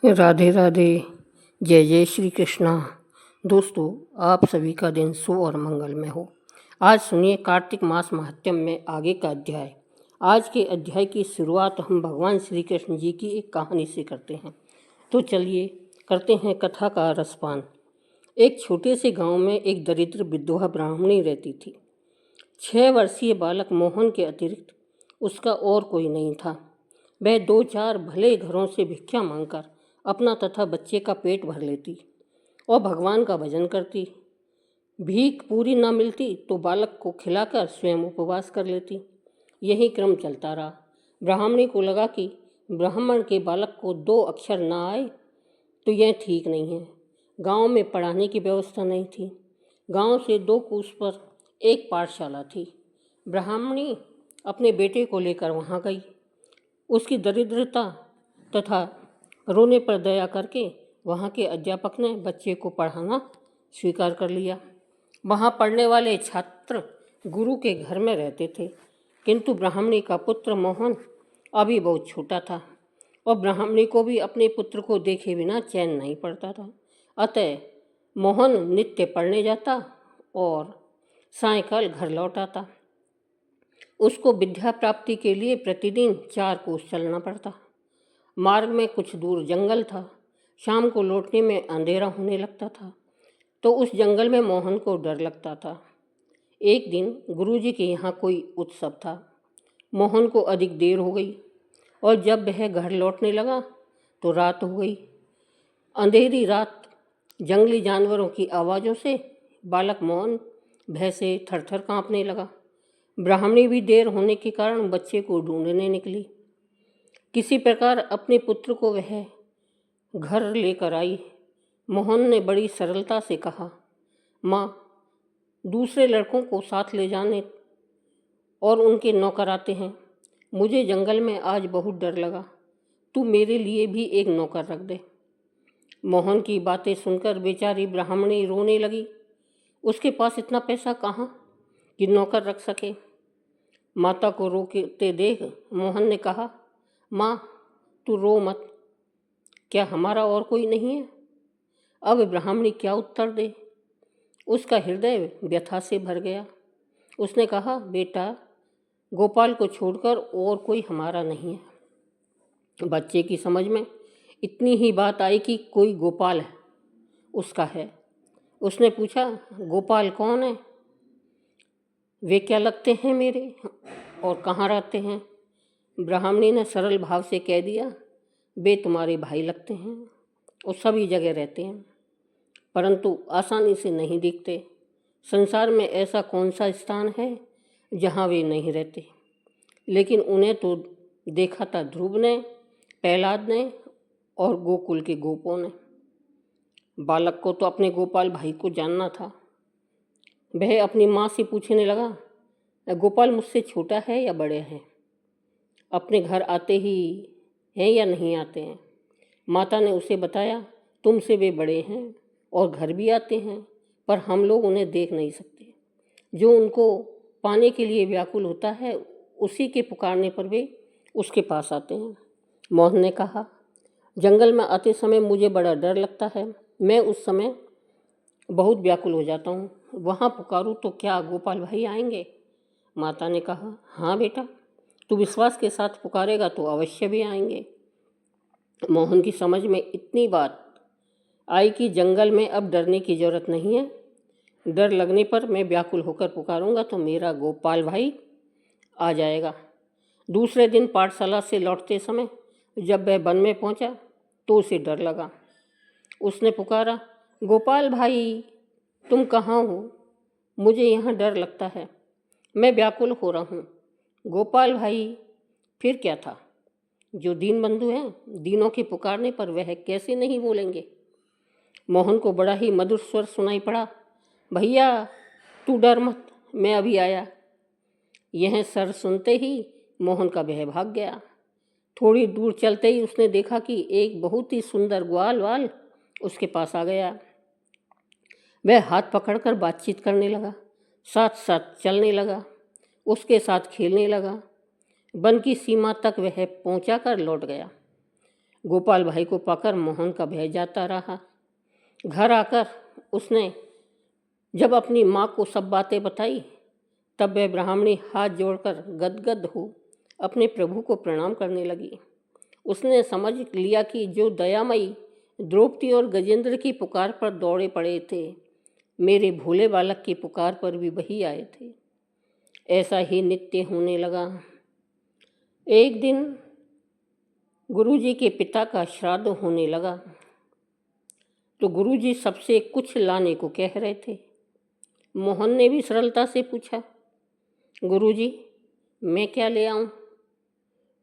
राधे राधे। जय जय श्री कृष्णा। दोस्तों, आप सभी का दिन शुभ और मंगलमय हो। आज सुनिए कार्तिक मास महात्म्य में आगे का अध्याय। आज के अध्याय की शुरुआत हम भगवान श्री कृष्ण जी की एक कहानी से करते हैं। तो चलिए करते हैं कथा का रसपान। एक छोटे से गांव में एक दरिद्र विधवा ब्राह्मणी रहती थी। 6 वर्षीय बालक मोहन के अतिरिक्त उसका और कोई नहीं था। वह 2-4 भले घरों से भिक्षा मांगकर अपना तथा बच्चे का पेट भर लेती और भगवान का भजन करती। भीख पूरी न मिलती तो बालक को खिलाकर स्वयं उपवास कर लेती। यही क्रम चलता रहा। ब्राह्मणी को लगा कि ब्राह्मण के बालक को 2 अक्षर न आए तो यह ठीक नहीं है। गांव में पढ़ाने की व्यवस्था नहीं थी। गांव से 2 कोस पर एक पाठशाला थी। ब्राह्मणी अपने बेटे को लेकर वहां गई। उसकी दरिद्रता तथा रोने पर दया करके वहाँ के अध्यापक ने बच्चे को पढ़ाना स्वीकार कर लिया। वहाँ पढ़ने वाले छात्र गुरु के घर में रहते थे, किंतु ब्राह्मणी का पुत्र मोहन अभी बहुत छोटा था और ब्राह्मणी को भी अपने पुत्र को देखे बिना चैन नहीं पड़ता था। अतः मोहन नित्य पढ़ने जाता और सायंकाल घर लौट आता। उसको विद्या प्राप्ति के लिए प्रतिदिन 4 कोस चलना पड़ता। मार्ग में कुछ दूर जंगल था। शाम को लौटने में अंधेरा होने लगता था तो उस जंगल में मोहन को डर लगता था। एक दिन गुरुजी के यहाँ कोई उत्सव था। मोहन को अधिक देर हो गई और जब वह घर लौटने लगा तो रात हो गई। अंधेरी रात, जंगली जानवरों की आवाज़ों से बालक मोहन भय से थरथर काँपने लगा। ब्राह्मणी भी देर होने के कारण बच्चे को ढूंढने निकली। किसी प्रकार अपने पुत्र को वह घर लेकर आई। मोहन ने बड़ी सरलता से कहा, माँ, दूसरे लड़कों को साथ ले जाने और उनके नौकर आते हैं। मुझे जंगल में आज बहुत डर लगा। तू मेरे लिए भी एक नौकर रख दे। मोहन की बातें सुनकर बेचारी ब्राह्मणी रोने लगी। उसके पास इतना पैसा कहाँ कि नौकर रख सके। माता को रोते देख मोहन ने कहा, माँ, तू रो मत। क्या हमारा और कोई नहीं है? अब ब्राह्मणी क्या उत्तर दे। उसका हृदय व्यथा से भर गया। उसने कहा, बेटा, गोपाल को छोड़कर और कोई हमारा नहीं है। बच्चे की समझ में इतनी ही बात आई कि कोई गोपाल है, उसका है। उसने पूछा, गोपाल कौन है? वे क्या लगते हैं मेरे और कहाँ रहते हैं? ब्राह्मणी ने सरल भाव से कह दिया, वे तुम्हारे भाई लगते हैं और सभी जगह रहते हैं, परंतु आसानी से नहीं दिखते। संसार में ऐसा कौन सा स्थान है जहाँ वे नहीं रहते? लेकिन उन्हें तो देखा था ध्रुव ने, प्रहलाद ने और गोकुल के गोपों ने। बालक को तो अपने गोपाल भाई को जानना था। वह अपनी माँ से पूछने लगा, गोपाल मुझसे छोटा है या बड़े हैं? अपने घर आते ही हैं या नहीं आते हैं? माता ने उसे बताया, तुमसे वे बड़े हैं और घर भी आते हैं, पर हम लोग उन्हें देख नहीं सकते। जो उनको पाने के लिए व्याकुल होता है, उसी के पुकारने पर वे उसके पास आते हैं। मोहन ने कहा, जंगल में आते समय मुझे बड़ा डर लगता है। मैं उस समय बहुत व्याकुल हो जाता हूँ। वहाँ पुकारूँ तो क्या गोपाल भाई आएंगे? माता ने कहा, हाँ बेटा, तू विश्वास के साथ पुकारेगा तो अवश्य भी आएंगे। मोहन की समझ में इतनी बात आई कि जंगल में अब डरने की जरूरत नहीं है। डर लगने पर मैं व्याकुल होकर पुकारूंगा तो मेरा गोपाल भाई आ जाएगा। दूसरे दिन पाठशाला से लौटते समय जब वह वन में पहुंचा तो उसे डर लगा। उसने पुकारा, गोपाल भाई, तुम कहाँ हो? मुझे यहाँ डर लगता है, मैं व्याकुल हो रहा हूँ। गोपाल भाई फिर क्या था? जो दीन बंधु हैं, दीनों के पुकारने पर वह कैसे नहीं बोलेंगे? मोहन को बड़ा ही मधुर स्वर सुनाई पड़ा, भैया तू डर मत, मैं अभी आया। यह सर सुनते ही मोहन का भय भाग गया। थोड़ी दूर चलते ही उसने देखा कि एक बहुत ही सुंदर ग्वाल वाल उसके पास आ गया। वह हाथ पकड़कर बातचीत करने लगा, साथ साथ चलने लगा, उसके साथ खेलने लगा। वन की सीमा तक वह पहुंचा कर लौट गया। गोपाल भाई को पाकर मोहन का भय जाता रहा। घर आकर उसने जब अपनी माँ को सब बातें बताई तब वह ब्राह्मणी हाथ जोड़कर गदगद हो अपने प्रभु को प्रणाम करने लगी। उसने समझ लिया कि जो दयामयी द्रौपदी और गजेंद्र की पुकार पर दौड़े पड़े थे, मेरे भोले बालक की पुकार पर भी वही आए थे। ऐसा ही नित्य होने लगा। एक दिन गुरुजी के पिता का श्राद्ध होने लगा तो गुरुजी सबसे कुछ लाने को कह रहे थे। मोहन ने भी सरलता से पूछा, गुरुजी मैं क्या ले आऊं?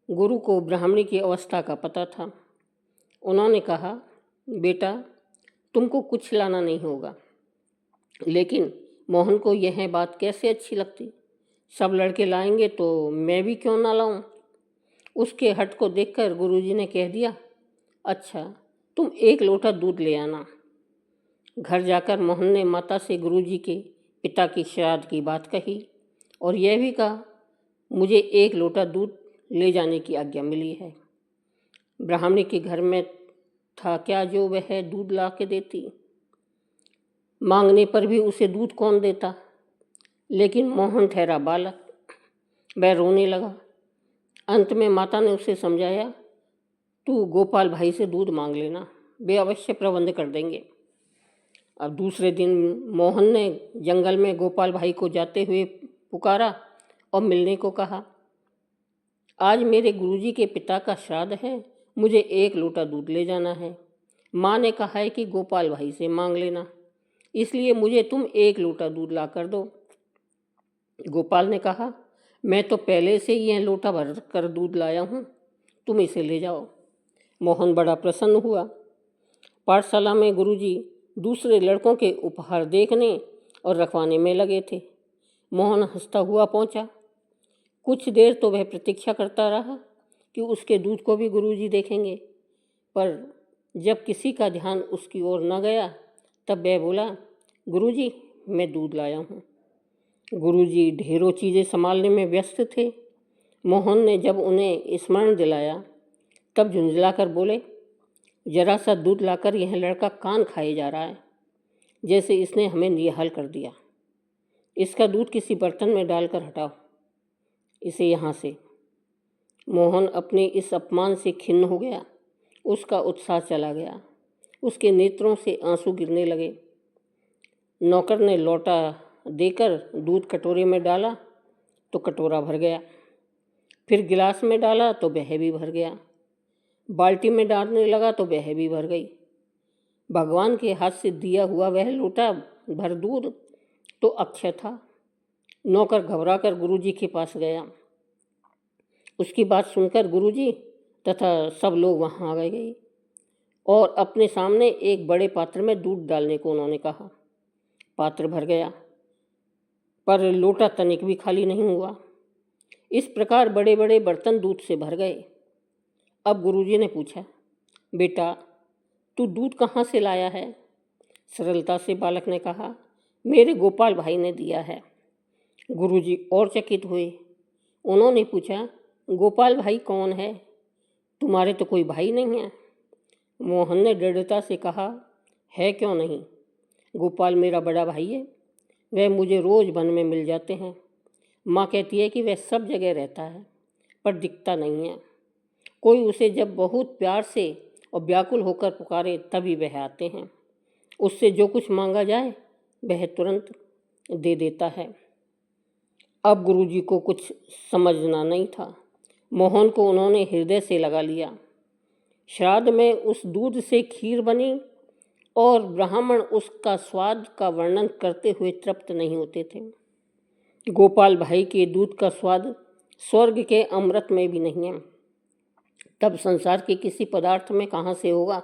गुरु को ब्राह्मणी की अवस्था का पता था। उन्होंने कहा, बेटा तुमको कुछ लाना नहीं होगा। लेकिन मोहन को यह बात कैसे अच्छी लगती? सब लड़के लाएंगे तो मैं भी क्यों ना लाऊं? उसके हट को देखकर गुरुजी ने कह दिया, अच्छा तुम 1 लोटा दूध ले आना। घर जाकर मोहन ने माता से गुरुजी के पिता की श्राद्ध की बात कही और यह भी कहा, मुझे 1 लोटा दूध ले जाने की आज्ञा मिली है। ब्राह्मणी के घर में था क्या जो वह दूध ला के देती? मांगने पर भी उसे दूध कौन देता? लेकिन मोहन ठहरा बालक, वह रोने लगा। अंत में माता ने उसे समझाया, तू गोपाल भाई से दूध मांग लेना, वे अवश्य प्रबंध कर देंगे। अब दूसरे दिन मोहन ने जंगल में गोपाल भाई को जाते हुए पुकारा और मिलने को कहा, आज मेरे गुरुजी के पिता का श्राद्ध है, मुझे 1 लोटा दूध ले जाना है। माँ ने कहा है कि गोपाल भाई से मांग लेना, इसलिए मुझे तुम 1 लोटा दूध ला कर दो। गोपाल ने कहा, मैं तो पहले से ही यह लोटा भर कर दूध लाया हूँ, तुम इसे ले जाओ। मोहन बड़ा प्रसन्न हुआ। पाठशाला में गुरुजी दूसरे लड़कों के उपहार देखने और रखवाने में लगे थे। मोहन हंसता हुआ पहुंचा। कुछ देर तो वह प्रतीक्षा करता रहा कि उसके दूध को भी गुरुजी देखेंगे, पर जब किसी का ध्यान उसकी ओर न गया तब वह बोला, गुरुजी मैं दूध लाया हूँ। गुरुजी ढेरों चीज़ें संभालने में व्यस्त थे। मोहन ने जब उन्हें स्मरण दिलाया तब झुंझलाकर बोले, जरा सा दूध लाकर यह लड़का कान खाए जा रहा है, जैसे इसने हमें निहाल कर दिया। इसका दूध किसी बर्तन में डालकर हटाओ इसे यहाँ से। मोहन अपने इस अपमान से खिन्न हो गया। उसका उत्साह चला गया। उसके नेत्रों से आंसू गिरने लगे। नौकर ने लोटा देकर दूध कटोरे में डाला तो कटोरा भर गया, फिर गिलास में डाला तो वह भी भर गया, बाल्टी में डालने लगा तो वह भी भर गई। भगवान के हाथ से दिया हुआ वह लोटा भर दूध तो अक्षय था। नौकर घबराकर गुरुजी के पास गया। उसकी बात सुनकर गुरुजी तथा सब लोग वहाँ आ गए और अपने सामने एक बड़े पात्र में दूध डालने को उन्होंने कहा। पात्र भर गया पर लोटा तनिक भी खाली नहीं हुआ। इस प्रकार बड़े बड़े बर्तन दूध से भर गए। अब गुरुजी ने पूछा, बेटा तू दूध कहाँ से लाया है? सरलता से बालक ने कहा, मेरे गोपाल भाई ने दिया है। गुरुजी और चकित हुए। उन्होंने पूछा, गोपाल भाई कौन है? तुम्हारे तो कोई भाई नहीं है। मोहन ने दृढ़ता से कहा, है क्यों नहीं, गोपाल मेरा बड़ा भाई है। वह मुझे रोज़ वन में मिल जाते हैं। माँ कहती है कि वह सब जगह रहता है पर दिखता नहीं है। कोई उसे जब बहुत प्यार से और व्याकुल होकर पुकारे तभी वह आते हैं। उससे जो कुछ मांगा जाए वह तुरंत दे देता है। अब गुरुजी को कुछ समझना नहीं था। मोहन को उन्होंने हृदय से लगा लिया। श्राद्ध में उस दूध से खीर बनी और ब्राह्मण उसका स्वाद का वर्णन करते हुए तृप्त नहीं होते थे। गोपाल भाई के दूध का स्वाद स्वर्ग के अमृत में भी नहीं है, तब संसार के किसी पदार्थ में कहाँ से होगा।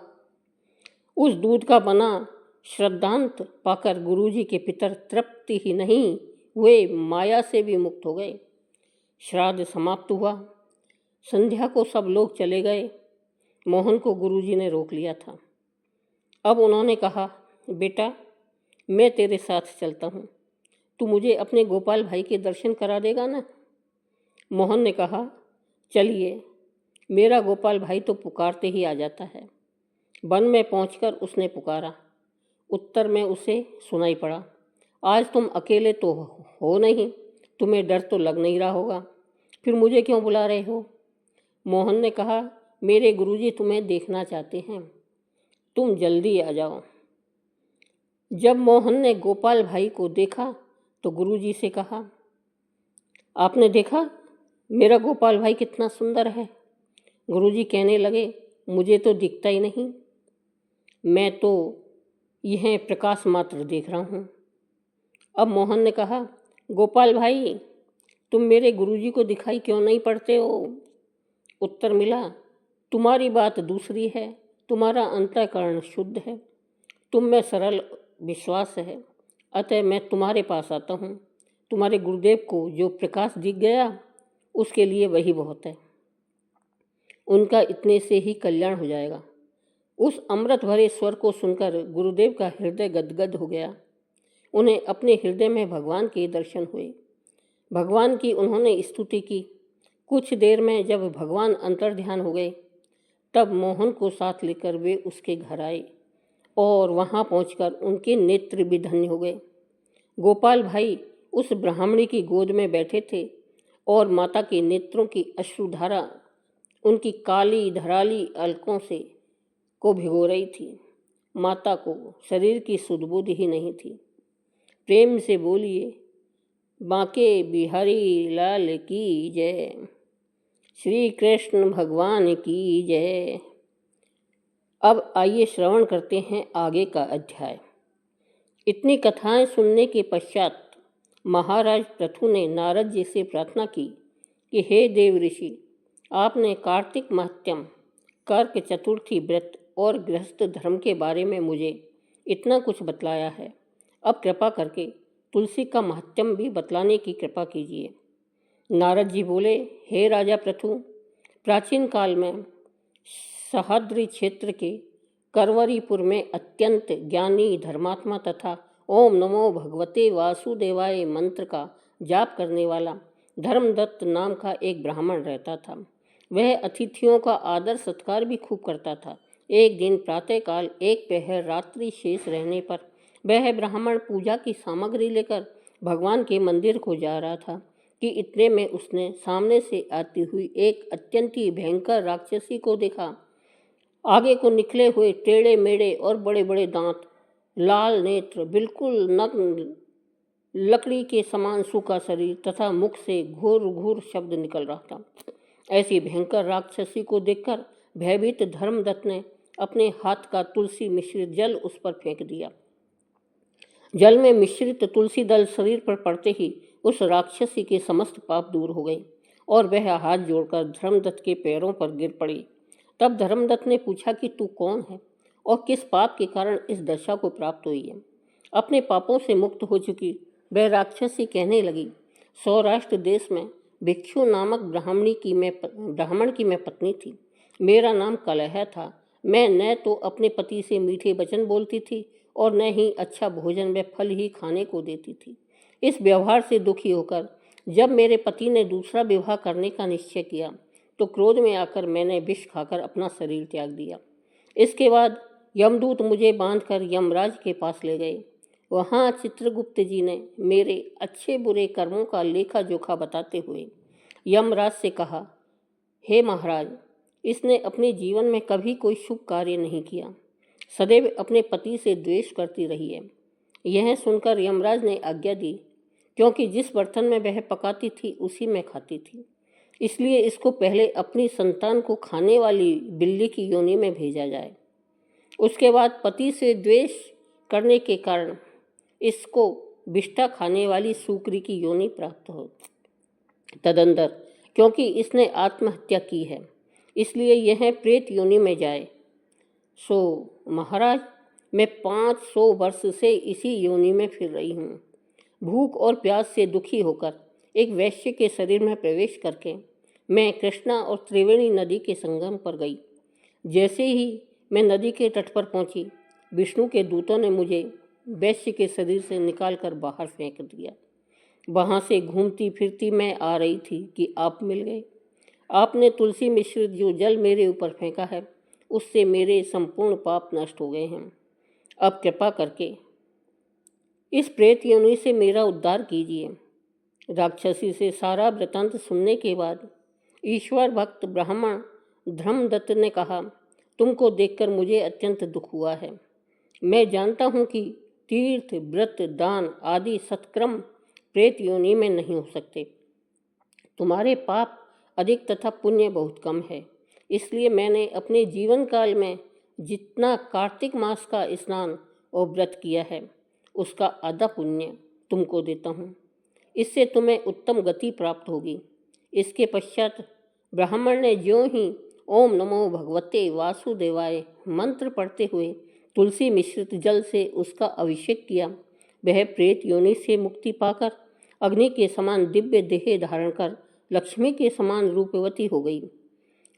उस दूध का बना श्रद्धांत पाकर गुरुजी के पितर तृप्ति ही नहीं हुए, माया से भी मुक्त हो गए। श्राद्ध समाप्त हुआ। संध्या को सब लोग चले गए। मोहन को गुरुजी ने रोक लिया था। अब उन्होंने कहा, बेटा मैं तेरे साथ चलता हूँ, तू मुझे अपने गोपाल भाई के दर्शन करा देगा ना? मोहन ने कहा, चलिए। मेरा गोपाल भाई तो पुकारते ही आ जाता है। वन में पहुंचकर उसने पुकारा। उत्तर में उसे सुनाई पड़ा, आज तुम अकेले तो हो नहीं, तुम्हें डर तो लग नहीं रहा होगा, फिर मुझे क्यों बुला रहे हो? मोहन ने कहा, मेरे गुरुजी तुम्हें देखना चाहते हैं, तुम जल्दी आ जाओ। जब मोहन ने गोपाल भाई को देखा तो गुरुजी से कहा, आपने देखा मेरा गोपाल भाई कितना सुंदर है? गुरुजी कहने लगे, मुझे तो दिखता ही नहीं, मैं तो यह प्रकाश मात्र देख रहा हूँ। अब मोहन ने कहा, गोपाल भाई तुम मेरे गुरुजी को दिखाई क्यों नहीं पड़ते हो? उत्तर मिला, तुम्हारी बात दूसरी है, तुम्हारा अंतःकरण शुद्ध है, तुम में सरल विश्वास है, अतः मैं तुम्हारे पास आता हूँ। तुम्हारे गुरुदेव को जो प्रकाश दिख गया उसके लिए वही बहुत है, उनका इतने से ही कल्याण हो जाएगा। उस अमृत भरे स्वर को सुनकर गुरुदेव का हृदय गदगद हो गया। उन्हें अपने हृदय में भगवान के दर्शन हुए। भगवान की उन्होंने स्तुति की। कुछ देर में जब भगवान अंतर्ध्यान हो गए तब मोहन को साथ लेकर वे उसके घर आए और वहां पहुंचकर उनके नेत्र भी धन्य हो गए। गोपाल भाई उस ब्राह्मणी की गोद में बैठे थे और माता के नेत्रों की अश्रुधारा उनकी काली धराली अलकों से को भिगो रही थी। माता को शरीर की सुध-बुध ही नहीं थी। प्रेम से बोलिए, बांके बिहारी लाल की जय, श्री कृष्ण भगवान की जय। अब आइए श्रवण करते हैं आगे का अध्याय। इतनी कथाएं सुनने के पश्चात महाराज पृथु ने नारद जी से प्रार्थना की कि हे देव ऋषि, आपने कार्तिक माह्त्यम, कर्क चतुर्थी व्रत और गृहस्थ धर्म के बारे में मुझे इतना कुछ बतलाया है, अब कृपा करके तुलसी का माह्त्यम भी बतलाने की कृपा कीजिए। नारद जी बोले, हे राजा पृथु, प्राचीन काल में सह्याद्री क्षेत्र के करवरीपुर में अत्यंत ज्ञानी धर्मात्मा तथा ओम नमो भगवते वासुदेवाय मंत्र का जाप करने वाला धर्मदत्त नाम का एक ब्राह्मण रहता था। वह अतिथियों का आदर सत्कार भी खूब करता था। एक दिन प्रातःकाल एक पहर रात्रि शेष रहने पर वह ब्राह्मण पूजा की सामग्री लेकर भगवान के मंदिर को जा रहा था कि इतने में उसने सामने से आती हुई एक अत्यंत ही भयंकर राक्षसी को देखा। आगे को निकले हुए टेढ़े मेढ़े और बड़े बड़े दांत, लाल नेत्र, बिल्कुल नग्न, लकड़ी के समान सूखा शरीर तथा मुख से घूर घूर शब्द निकल रहा था। ऐसी भयंकर राक्षसी को देखकर भयभीत धर्मदत्त ने अपने हाथ का तुलसी मिश्रित जल उस पर फेंक दिया। जल में मिश्रित तुलसी दल शरीर पर पड़ते ही उस राक्षसी के समस्त पाप दूर हो गए और वह हाथ जोड़कर धर्मदत्त के पैरों पर गिर पड़ी। तब धर्मदत्त ने पूछा कि तू कौन है और किस पाप के कारण इस दशा को प्राप्त हुई है? अपने पापों से मुक्त हो चुकी वह राक्षसी कहने लगी, सौराष्ट्र देश में भिक्षु नामक ब्राह्मण की मैं पत्नी थी। मेरा नाम कलह था। मैं न तो अपने पति से मीठे वचन बोलती थी और न ही अच्छा भोजन व फल ही खाने को देती थी। इस व्यवहार से दुखी होकर जब मेरे पति ने दूसरा विवाह करने का निश्चय किया तो क्रोध में आकर मैंने विष खाकर अपना शरीर त्याग दिया। इसके बाद यमदूत मुझे बांधकर यमराज के पास ले गए। वहाँ चित्रगुप्त जी ने मेरे अच्छे बुरे कर्मों का लेखा जोखा बताते हुए यमराज से कहा, हे महाराज, इसने अपने जीवन में कभी कोई शुभ कार्य नहीं किया, सदैव अपने पति से द्वेष करती रही है। यह सुनकर यमराज ने आज्ञा दी, क्योंकि जिस बर्तन में वह पकाती थी उसी में खाती थी, इसलिए इसको पहले अपनी संतान को खाने वाली बिल्ली की योनि में भेजा जाए। उसके बाद पति से द्वेष करने के कारण इसको विष्ठा खाने वाली सूकरी की योनि प्राप्त हो। तदंतर क्योंकि इसने आत्महत्या की है, इसलिए यह प्रेत योनि में जाए। सो महाराज, मैं 500 वर्ष से इसी योनि में फिर रही हूँ। भूख और प्यास से दुखी होकर एक वैश्य के शरीर में प्रवेश करके मैं कृष्णा और त्रिवेणी नदी के संगम पर गई। जैसे ही मैं नदी के तट पर पहुंची, विष्णु के दूतों ने मुझे वैश्य के शरीर से निकालकर बाहर फेंक दिया। वहां से घूमती फिरती मैं आ रही थी कि आप मिल गए। आपने तुलसी मिश्रित जो जल मेरे ऊपर फेंका है उससे मेरे संपूर्ण पाप नष्ट हो गए हैं। अब कृपा करके इस प्रेत योनि से मेरा उद्धार कीजिए। राक्षसी से सारा वृतांत सुनने के बाद ईश्वर भक्त ब्राह्मण धर्मदत्त ने कहा, तुमको देखकर मुझे अत्यंत दुख हुआ है। मैं जानता हूँ कि तीर्थ व्रत दान आदि सत्कर्म प्रेत योनि में नहीं हो सकते। तुम्हारे पाप अधिक तथा पुण्य बहुत कम है, इसलिए मैंने अपने जीवन काल में जितना कार्तिक मास का स्नान और व्रत किया है उसका आधा पुण्य तुमको देता हूँ। इससे तुम्हें उत्तम गति प्राप्त होगी। इसके पश्चात ब्राह्मण ने ज्यों ही ओम नमो भगवते वासुदेवाय मंत्र पढ़ते हुए तुलसी मिश्रित जल से उसका अभिषेक किया, वह प्रेत योनि से मुक्ति पाकर अग्नि के समान दिव्य देह धारण कर लक्ष्मी के समान रूपवती हो गई।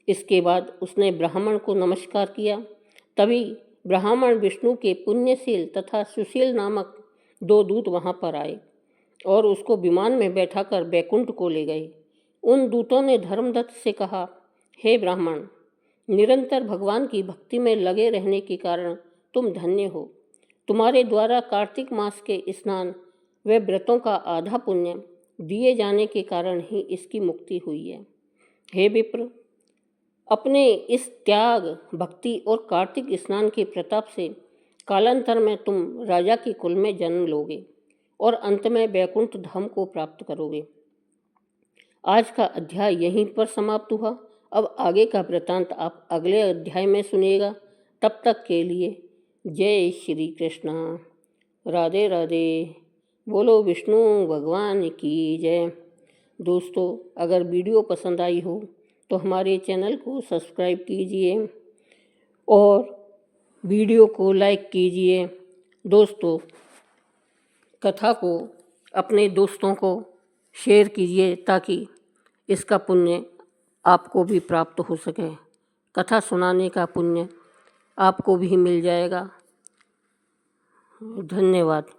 इसके बाद उसने ब्राह्मण को नमस्कार किया। तभी ब्राह्मण विष्णु के पुण्यशील तथा सुशील नामक 2 दूत वहां पर आए और उसको विमान में बैठाकर बैकुंठ को ले गए। उन दूतों ने धर्मदत्त से कहा, हे ब्राह्मण, निरंतर भगवान की भक्ति में लगे रहने के कारण तुम धन्य हो। तुम्हारे द्वारा कार्तिक मास के स्नान व व्रतों का आधा पुण्य दिए जाने के कारण ही इसकी मुक्ति हुई है। हे विप्र, अपने इस त्याग भक्ति और कार्तिक स्नान के प्रताप से कालांतर में तुम राजा के कुल में जन्म लोगे और अंत में वैकुंठ धाम को प्राप्त करोगे। आज का अध्याय यहीं पर समाप्त हुआ। अब आगे का वृतांत आप अगले अध्याय में सुनिएगा। तब तक के लिए जय श्री कृष्ण, राधे राधे, बोलो विष्णु भगवान की जय। दोस्तों, अगर वीडियो पसंद आई हो तो हमारे चैनल को सब्सक्राइब कीजिए और वीडियो को लाइक कीजिए। दोस्तों, कथा को अपने दोस्तों को शेयर कीजिए ताकि इसका पुण्य आपको भी प्राप्त हो सके। कथा सुनाने का पुण्य आपको भी मिल जाएगा। धन्यवाद।